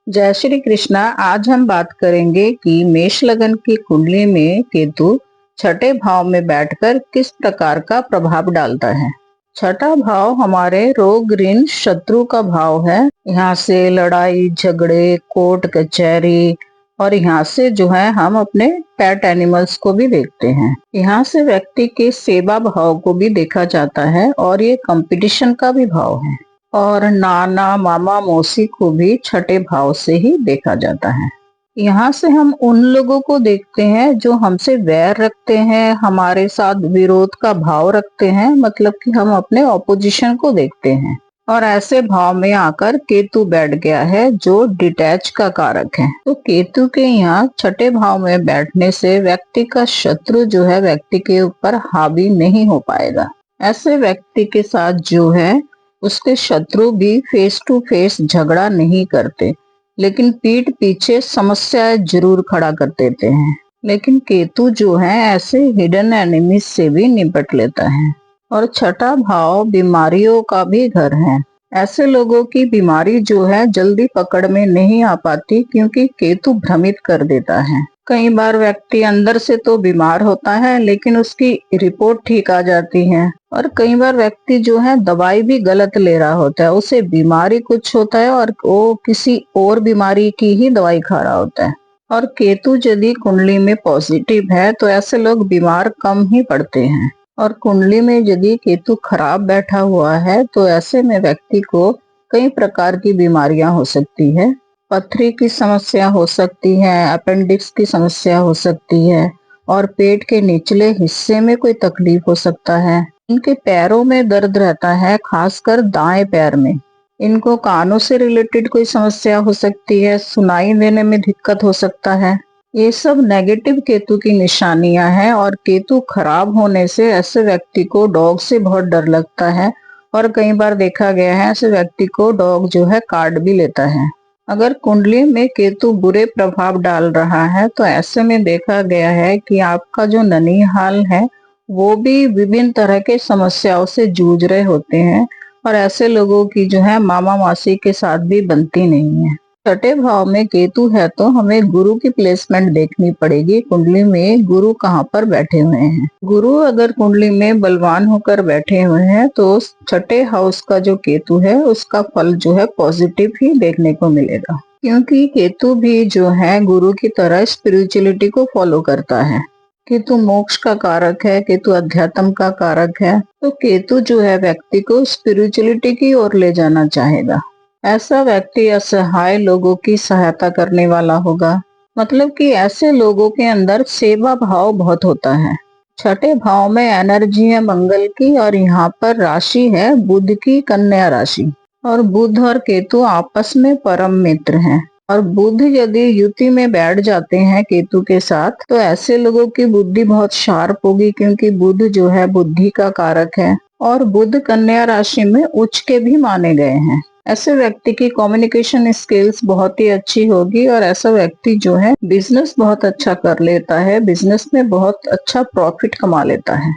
जय श्री कृष्णा। आज हम बात करेंगे कि मेष लगन की कुंडली में केतु छठे भाव में बैठकर किस प्रकार का प्रभाव डालता है। छठा भाव हमारे रोग ऋण शत्रु का भाव है। यहाँ से लड़ाई झगड़े कोर्ट कचहरी और यहाँ से जो है हम अपने पेट एनिमल्स को भी देखते हैं। यहाँ से व्यक्ति के सेवा भाव को भी देखा जाता है और ये कंपटीशन का भी भाव है। और नाना मामा मौसी को भी छठे भाव से ही देखा जाता है। यहाँ से हम उन लोगों को देखते हैं जो हमसे वैर रखते हैं, हमारे साथ विरोध का भाव रखते हैं, मतलब कि हम अपने ऑपोजिशन को देखते हैं। और ऐसे भाव में आकर केतु बैठ गया है जो डिटैच का कारक है। तो केतु के यहाँ छठे भाव में बैठने से व्यक्ति का शत्रु जो है व्यक्ति के ऊपर हावी नहीं हो पाएगा। ऐसे व्यक्ति के साथ जो है उसके शत्रु भी फेस टू फेस झगड़ा नहीं करते, लेकिन पीठ पीछे समस्याएं जरूर खड़ा कर देते हैं। लेकिन केतु जो है ऐसे हिडन एनिमीज से भी निपट लेता है। और छठा भाव बीमारियों का भी घर है। ऐसे लोगों की बीमारी जो है जल्दी पकड़ में नहीं आ पाती क्योंकि केतु भ्रमित कर देता है। कई बार व्यक्ति अंदर से तो बीमार होता है लेकिन उसकी रिपोर्ट ठीक आ जाती है। और कई बार व्यक्ति जो है दवाई भी गलत ले रहा होता है, उसे बीमारी कुछ होता है और वो किसी और बीमारी की ही दवाई खा रहा होता है। और केतु यदि कुंडली में पॉजिटिव है तो ऐसे लोग बीमार कम ही पड़ते हैं। और कुंडली में यदि केतु खराब बैठा हुआ है तो ऐसे में व्यक्ति को कई प्रकार की बीमारियां हो सकती है। पथरी की समस्या हो सकती है, अपेंडिक्स की समस्या हो सकती है और पेट के निचले हिस्से में कोई तकलीफ हो सकता है। इनके पैरों में दर्द रहता है, खासकर दाएं पैर में। इनको कानों से रिलेटेड कोई समस्या हो सकती है, सुनाई देने में दिक्कत हो सकता है। ये सब नेगेटिव केतु की निशानियां हैं। और केतु खराब होने से ऐसे व्यक्ति को डॉग से बहुत डर लगता है और कई बार देखा गया है ऐसे व्यक्ति को डॉग जो है काट भी लेता है। अगर कुंडली में केतु बुरे प्रभाव डाल रहा है तो ऐसे में देखा गया है कि आपका जो ननिहाल है वो भी विभिन्न तरह के समस्याओं से जूझ रहे होते हैं। और ऐसे लोगों की जो है मामा मासी के साथ भी बनती नहीं है। छठे भाव में केतु है तो हमें गुरु की प्लेसमेंट देखनी पड़ेगी। कुंडली में गुरु कहाँ पर बैठे हुए हैं। गुरु अगर कुंडली में बलवान होकर बैठे हुए हैं तो छठे हाउस का जो केतु है उसका फल जो है पॉजिटिव ही देखने को मिलेगा, क्योंकि केतु भी जो है गुरु की तरह स्पिरिचुअलिटी को फॉलो करता है। केतु मोक्ष का कारक है, केतु अध्यात्म का कारक है। तो केतु जो है व्यक्ति को स्पिरिचुअलिटी की ओर ले जाना चाहेगा। ऐसा व्यक्ति असहाय लोगों की सहायता करने वाला होगा, मतलब कि ऐसे लोगों के अंदर सेवा भाव बहुत होता है। छठे भाव में एनर्जी है मंगल की और यहाँ पर राशि है बुध की, कन्या राशि। और बुध और केतु आपस में परम मित्र हैं। और बुध यदि युति में बैठ जाते हैं केतु के साथ तो ऐसे लोगों की बुद्धि बहुत शार्प होगी, क्योंकि बुध जो है बुद्धि का कारक है। और बुध कन्या राशि में उच्च के भी माने गए हैं। ऐसे व्यक्ति की कम्युनिकेशन स्किल्स बहुत ही अच्छी होगी और ऐसा व्यक्ति जो है बिजनेस बहुत अच्छा कर लेता है, बिजनेस में बहुत अच्छा प्रॉफिट कमा लेता है।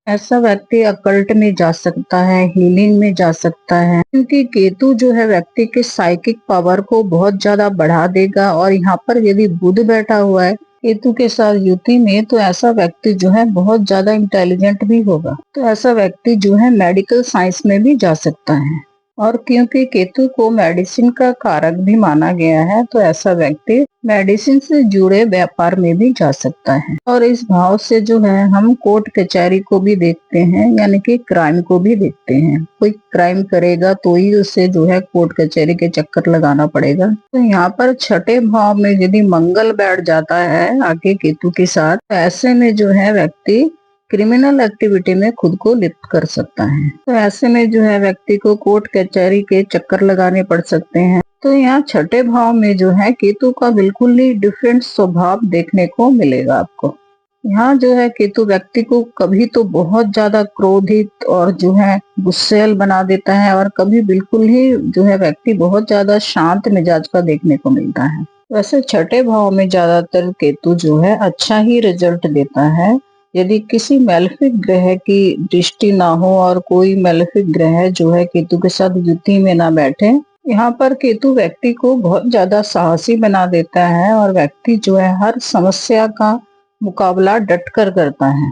ऐसा व्यक्ति अकल्ट में जा सकता है, हीलिंग में जा सकता है, क्योंकि केतु जो है व्यक्ति के साइकिक पावर को बहुत ज्यादा बढ़ा देगा। और यहाँ पर यदि बुध बैठा हुआ है केतु के साथ युति में तो ऐसा व्यक्ति जो है बहुत ज्यादा इंटेलिजेंट भी होगा। तो ऐसा व्यक्ति जो है मेडिकल साइंस में भी जा सकता है। और क्योंकि केतु को मेडिसिन का कारक भी माना गया है तो ऐसा व्यक्ति मेडिसिन से जुड़े व्यापार में भी जा सकता है। और इस भाव से जो है हम कोर्ट कचहरी को भी देखते हैं, यानी कि क्राइम को भी देखते हैं। कोई क्राइम करेगा तो ही उसे जो है कोर्ट कचहरी के चक्कर लगाना पड़ेगा। तो यहाँ पर छठे भाव में यदि मंगल बैठ जाता है आगे केतु के साथ तो ऐसे में जो है व्यक्ति क्रिमिनल एक्टिविटी में खुद को लिप्त कर सकता है। तो ऐसे में जो है व्यक्ति को कोर्ट कचहरी के चक्कर लगाने पड़ सकते हैं। तो यहाँ छठे भाव में जो है केतु का बिल्कुल ही डिफरेंट स्वभाव देखने को मिलेगा आपको। यहाँ जो है केतु व्यक्ति को कभी तो बहुत ज्यादा क्रोधित और जो है गुस्सैल बना देता है और कभी बिल्कुल ही जो है व्यक्ति बहुत ज्यादा शांत मिजाज का देखने को मिलता है। वैसे छठे भाव में ज्यादातर केतु जो है अच्छा ही रिजल्ट देता है। यदि किसी मेलेफिक ग्रह की दृष्टि ना हो और कोई मेलेफिक ग्रह जो है केतु के साथ युति में ना बैठे यहाँ पर केतु व्यक्ति को बहुत ज्यादा साहसी बना देता है और व्यक्ति जो है हर समस्या का मुकाबला डट कर करता है।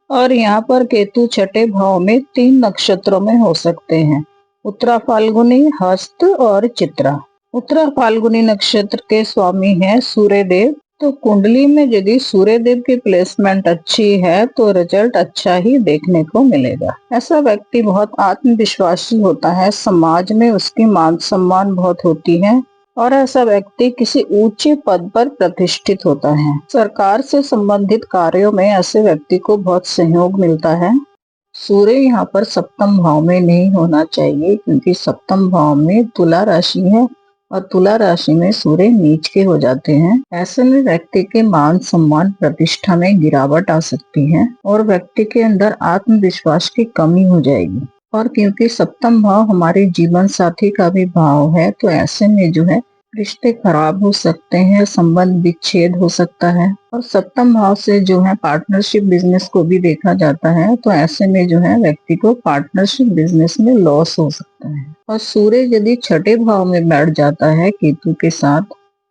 और यहाँ पर केतु छठे भाव में 3 नक्षत्रों में हो सकते हैं, उत्तरा फाल्गुनी, हस्त और चित्रा। उत्तरा फाल्गुनी नक्षत्र के स्वामी हैं सूर्य देव। तो कुंडली में यदि सूर्य देव की प्लेसमेंट अच्छी है तो रिजल्ट अच्छा ही देखने को मिलेगा। ऐसा व्यक्ति बहुत आत्मविश्वासी होता है, समाज में उसकी मान सम्मान बहुत होती है और ऐसा व्यक्ति किसी ऊंचे पद पर प्रतिष्ठित होता है। सरकार से संबंधित कार्यों में ऐसे व्यक्ति को बहुत सहयोग मिलता है। सूर्य यहाँ पर सप्तम भाव में नहीं होना चाहिए, क्योंकि सप्तम भाव में तुला राशि है और तुला राशि में सूर्य नीच के हो जाते हैं। ऐसे में व्यक्ति के मान सम्मान प्रतिष्ठा में गिरावट आ सकती है और व्यक्ति के अंदर आत्मविश्वास की कमी हो जाएगी। और क्योंकि सप्तम भाव हमारे जीवन साथी का भी भाव है, तो ऐसे में जो है रिश्ते खराब हो सकते हैं, संबंध विच्छेद हो सकता है। और सप्तम भाव से जो है पार्टनरशिप बिजनेस को भी देखा जाता है, तो ऐसे में जो है व्यक्ति को पार्टनरशिप बिजनेस में लॉस हो सकता है। और सूर्य यदि छठे भाव में बैठ जाता है केतु के साथ,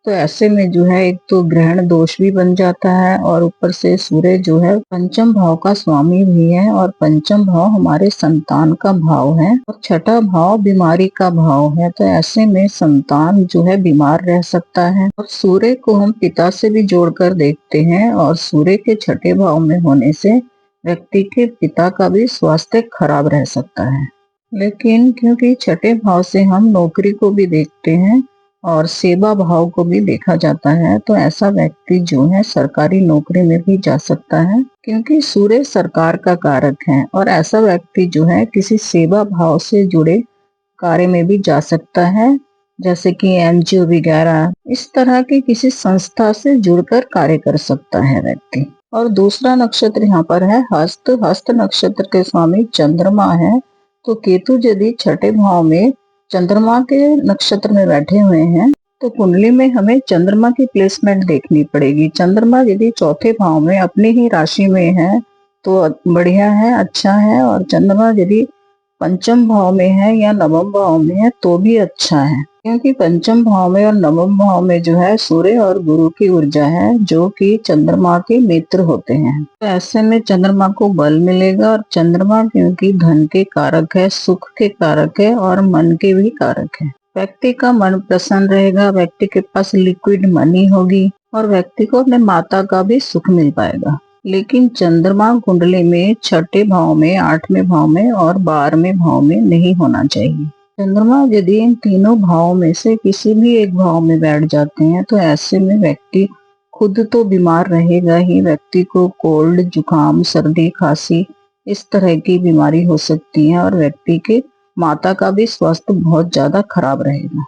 तो ऐसे में जो है एक तो ग्रहण दोष भी बन जाता है और ऊपर से सूर्य जो है पंचम भाव का स्वामी भी है और पंचम भाव हमारे संतान का भाव है और छठा भाव बीमारी का भाव है। तो ऐसे में संतान जो है बीमार रह सकता है। और सूर्य को हम पिता से भी जोड़कर देखते हैं और सूर्य के छठे भाव में होने से व्यक्ति के पिता का भी स्वास्थ्य खराब रह सकता है। लेकिन क्योंकि छठे भाव से हम नौकरी को भी देखते हैं और सेवा भाव को भी देखा जाता है, तो ऐसा व्यक्ति जो है सरकारी नौकरी में भी जा सकता है, क्योंकि सूर्य सरकार का कारक है। और ऐसा व्यक्ति जो है किसी सेवा भाव से जुड़े कार्य में भी जा सकता है, जैसे कि एनजीओ वगैरह, इस तरह की किसी संस्था से जुड़कर कार्य कर सकता है व्यक्ति। और दूसरा नक्षत्र यहाँ पर है हस्त। हस्त नक्षत्र के स्वामी चंद्रमा है। तो केतु यदि छठे भाव में चंद्रमा के नक्षत्र में बैठे हुए हैं, तो कुंडली में हमें चंद्रमा की प्लेसमेंट देखनी पड़ेगी। चंद्रमा यदि चौथे भाव में अपनी ही राशि में है तो बढ़िया है, अच्छा है। और चंद्रमा यदि पंचम भाव में है या नवम भाव में है तो भी अच्छा है, क्योंकि पंचम भाव में और नवम भाव में जो है सूर्य और गुरु की ऊर्जा है, जो कि चंद्रमा के मित्र होते हैं। तो ऐसे में चंद्रमा को बल मिलेगा। और चंद्रमा क्योंकि धन के कारक है, सुख के कारक है और मन के भी कारक है। व्यक्ति का मन प्रसन्न रहेगा, व्यक्ति के पास लिक्विड मनी होगी और व्यक्ति को अपने माता का भी सुख मिल पाएगा। लेकिन चंद्रमा कुंडली में छठे भाव में, 8वें भाव में और 12वें भाव में नहीं होना चाहिए। चंद्रमा यदि इन तीनों भावों में से किसी भी एक भाव में बैठ जाते हैं, तो ऐसे में व्यक्ति खुद तो बीमार रहेगा ही, व्यक्ति को कोल्ड, जुकाम, सर्दी, खांसी इस तरह की बीमारी हो सकती है और व्यक्ति के माता का भी स्वास्थ्य बहुत ज्यादा खराब रहेगा।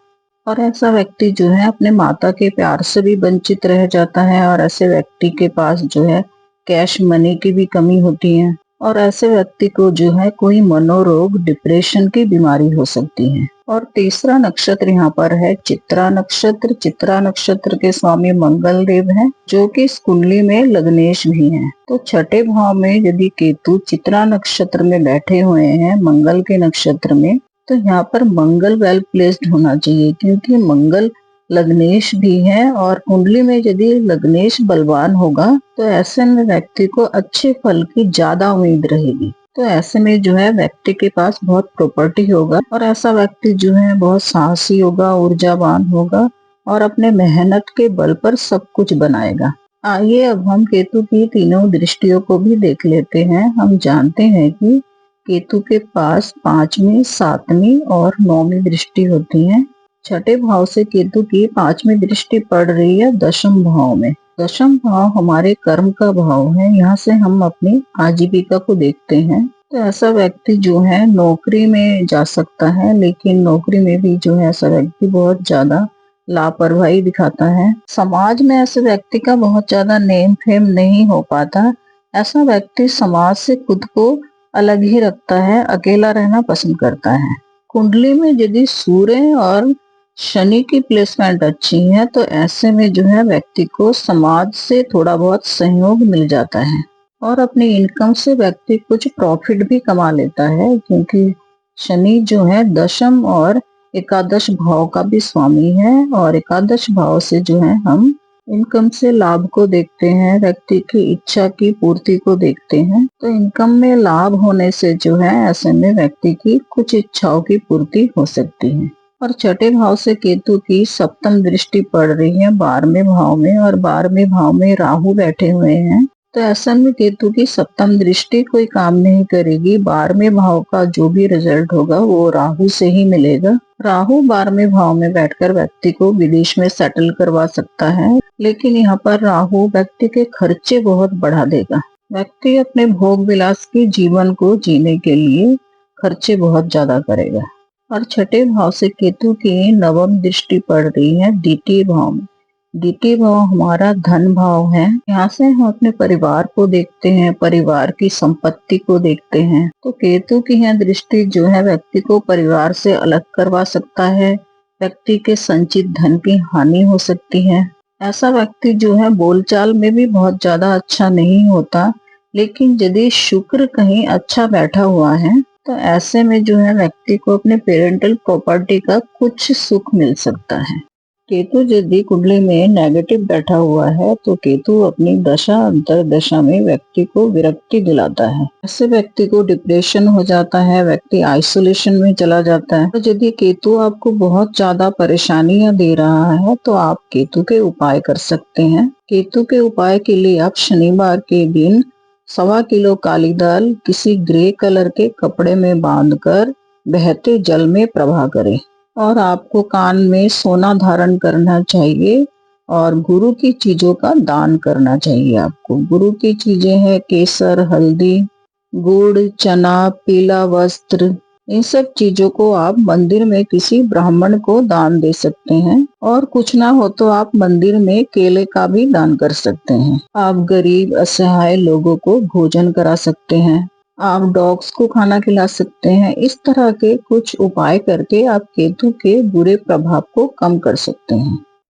और ऐसा व्यक्ति जो है अपने माता के प्यार से भी वंचित रह जाता है और ऐसे व्यक्ति के पास जो है कैश मनी की भी कमी होती है। और ऐसे व्यक्ति को जो है कोई मनोरोग, डिप्रेशन की बीमारी हो सकती है। और तीसरा नक्षत्र यहाँ पर है चित्रा नक्षत्र। चित्रा नक्षत्र के स्वामी मंगल देव हैं, जो कि इस कुंडली में लग्नेश भी हैं। तो छठे भाव में यदि केतु चित्रा नक्षत्र में बैठे हुए हैं मंगल के नक्षत्र में, तो यहाँ पर मंगल वेल प्लेस्ड होना चाहिए, क्योंकि मंगल लग्नेश भी है। और कुंडली में यदि लग्नेश बलवान होगा तो ऐसे में व्यक्ति को अच्छे फल की ज्यादा उम्मीद रहेगी। तो ऐसे में जो है व्यक्ति के पास बहुत प्रॉपर्टी होगा और ऐसा व्यक्ति जो है बहुत साहसी होगा, ऊर्जावान होगा और अपने मेहनत के बल पर सब कुछ बनाएगा। आइए अब हम केतु की तीनों दृष्टियों को भी देख लेते हैं। हम जानते हैं कि केतु के पास 5वीं, 7वीं और 9वीं दृष्टि होती है। छठे भाव से केतु की 5वीं दृष्टि पड़ रही है दशम भाव में। दशम भाव हमारे कर्म का भाव है, यहाँ से हम अपनी आजीविका को देखते हैं। तो ऐसा व्यक्ति जो है नौकरी में जा सकता है, लेकिन नौकरी में भी जो है ऐसा व्यक्ति बहुत ज्यादा लापरवाही दिखाता है। समाज में ऐसे व्यक्ति का बहुत ज्यादा नेम फेम नहीं हो पाता। ऐसा व्यक्ति समाज से खुद को अलग ही रखता है, अकेला रहना पसंद करता है। कुंडली में यदि सूर्य और शनि की प्लेसमेंट अच्छी है, तो ऐसे में जो है व्यक्ति को समाज से थोड़ा बहुत सहयोग मिल जाता है और अपनी इनकम से व्यक्ति कुछ प्रॉफिट भी कमा लेता है, क्योंकि शनि जो है दशम और एकादश भाव का भी स्वामी है और एकादश भाव से जो है हम इनकम से लाभ को देखते हैं, व्यक्ति की इच्छा की पूर्ति को देखते हैं। तो इनकम में लाभ होने से जो है ऐसे में व्यक्ति की कुछ इच्छाओं की पूर्ति हो सकती है। और छठे भाव से केतु की सप्तम दृष्टि पड़ रही है 12वें भाव में और 12वें भाव में राहु बैठे हुए हैं। तो ऐसा में केतु की सप्तम दृष्टि कोई काम नहीं करेगी। 12वें भाव का जो भी रिजल्ट होगा वो राहु से ही मिलेगा। राहु 12वें भाव में बैठकर व्यक्ति को विदेश में सेटल करवा सकता है, लेकिन यहाँ पर राहु व्यक्ति के खर्चे बहुत बढ़ा देगा। व्यक्ति अपने भोग विलास के जीवन को जीने के लिए खर्चे बहुत ज्यादा करेगा। और छठे भाव से केतु की नवम दृष्टि पड़ रही है द्वितीय भाव में। द्वितीय भाव हमारा धन भाव है। यहाँ से हम अपने परिवार को देखते हैं, परिवार की संपत्ति को देखते हैं। तो केतु की यह दृष्टि जो है व्यक्ति को परिवार से अलग करवा सकता है। व्यक्ति के संचित धन की हानि हो सकती है। ऐसा व्यक्ति जो है बोलचाल में भी बहुत ज्यादा अच्छा नहीं होता, लेकिन यदि शुक्र कहीं अच्छा बैठा हुआ है तो ऐसे में जो है व्यक्ति को अपने पेरेंटल प्रॉपर्टी का कुछ सुख मिल सकता है। केतु यदि कुंडली में नेगेटिव बैठा हुआ है तो केतु अपनी दशा अंतरदशा में व्यक्ति को विरक्ति दिलाता है। ऐसे व्यक्ति को डिप्रेशन हो जाता है, व्यक्ति आइसोलेशन में चला जाता है। तो यदि केतु आपको बहुत ज्यादा परेशानियां दे रहा है तो आप केतु के उपाय कर सकते हैं। केतु के उपाय के लिए आप शनिवार के दिन 1.25 किलो काली दाल किसी ग्रे कलर के कपड़े में बांधकर बहते जल में प्रवाह करें। और आपको कान में सोना धारण करना चाहिए और गुरु की चीजों का दान करना चाहिए। आपको गुरु की चीजें हैं केसर, हल्दी, गुड़, चना, पीला वस्त्र। इन सब चीजों को आप मंदिर में किसी ब्राह्मण को दान दे सकते हैं। और कुछ ना हो तो आप मंदिर में केले का भी दान कर सकते हैं। आप गरीब असहाय लोगों को भोजन करा सकते हैं। आप डॉग्स को खाना खिला सकते हैं। इस तरह के कुछ उपाय करके आप केतु के बुरे प्रभाव को कम कर सकते हैं।